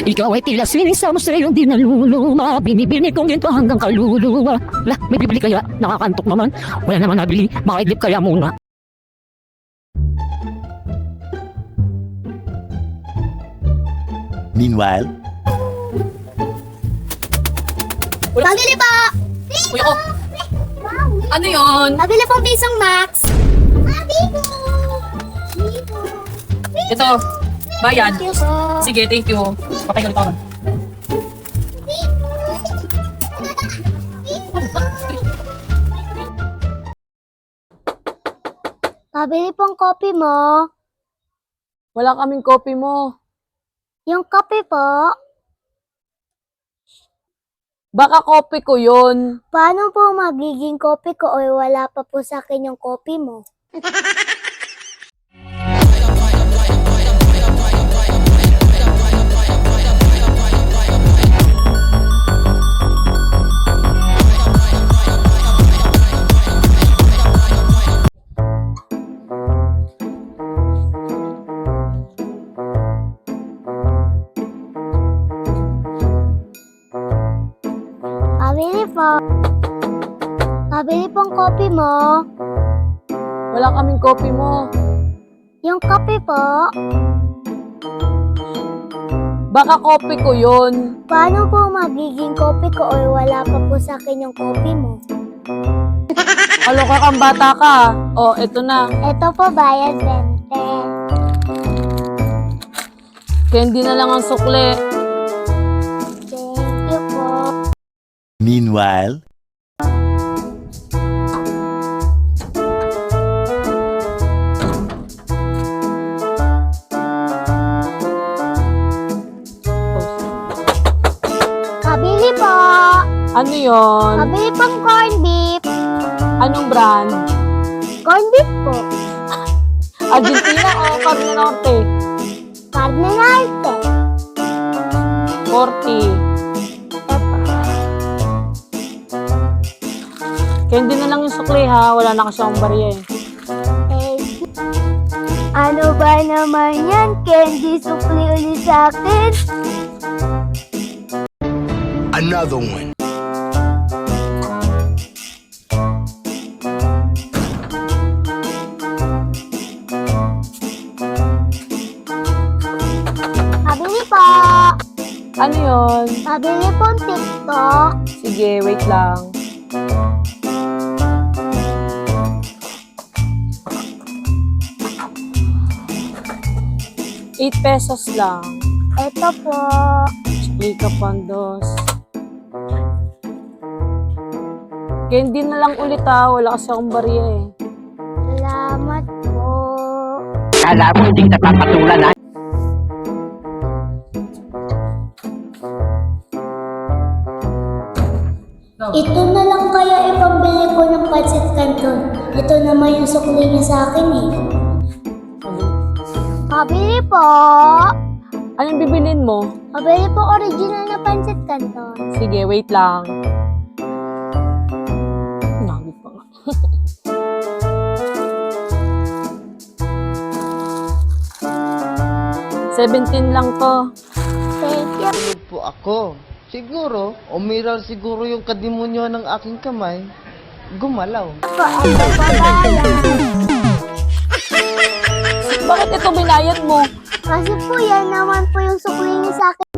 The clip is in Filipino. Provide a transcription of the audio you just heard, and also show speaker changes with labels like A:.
A: Ikaw ay tila sining sa museyong di naluluma. Binibini kong ginto hanggang kaluluwa. Lah, may bibili kaya? Nakakantok naman. Wala naman nabili. Makaidlip kaya muna.
B: Meanwhile,
C: Pabili po!
D: Uy, ako. Ano yun?
C: Pabili pong Pisong Max! Bibo! Bibo!
D: Ito. Bayan.
C: Thank you po.
D: Sige, thank you. Papahinga ulit ako.
C: Pabili pong kopi mo.
D: Wala kaming kopi mo.
C: Yung kopi po,
D: Baka kopi ko yun.
C: paano po magiging kopi ko o wala pa po sa akin yung kopi mo? Pabili po. Pabili pong kopi mo.
D: Wala kaming kopi mo.
C: Yung kopi po,
D: Baka kopi ko yun.
C: paano po magiging kopi ko o wala pa po sa akin yung kopi mo?
D: Aloka kang bata ka. Oh, eto na.
C: Ito po bayad 20.
D: Candy na lang ang sukle.
C: Thank you po.
B: meanwhile,
C: Pabili po.
D: Ano yun?
C: Pabili pong corn beef.
D: Anong brand?
C: Corn beef po.
D: Argentina o Carne Norte?
C: Carne Norte.
D: 40. Candy na lang yung sukle ha. Wala na kasi akong barya eh.
C: Thank you. Ano ba naman yan? Candy sukli ulit sa akin.
B: another one.
C: Pabili po.
D: Ano yun?
C: Pabili pong TikTok.
D: Sige, wait lang. ₱8 lang.
C: Ito po.
D: Chika pandos. Candy na lang ulit ha. Wala kasi akong barya eh.
C: Salamat po.
A: Kala mo hindi kita papatulan ha?
C: Ito na lang kaya ipambili ko ng pancit canton. Ito naman yung sukli niya sa akin eh. Pabili po.
D: Anong bibilin mo?
C: Pabili po original na pancit canton.
D: Sige, wait lang. Nagit pa nga. $17 lang to.
C: Thank you.
E: Tulog po ako. Siguro, umiral siguro yung kadimonyo ng aking kamay. Gumalaw.
C: Po, ito po bayan.
D: Bakit ito binayad mo?
C: Kasi po yan naman po yung sukli niya sa akin.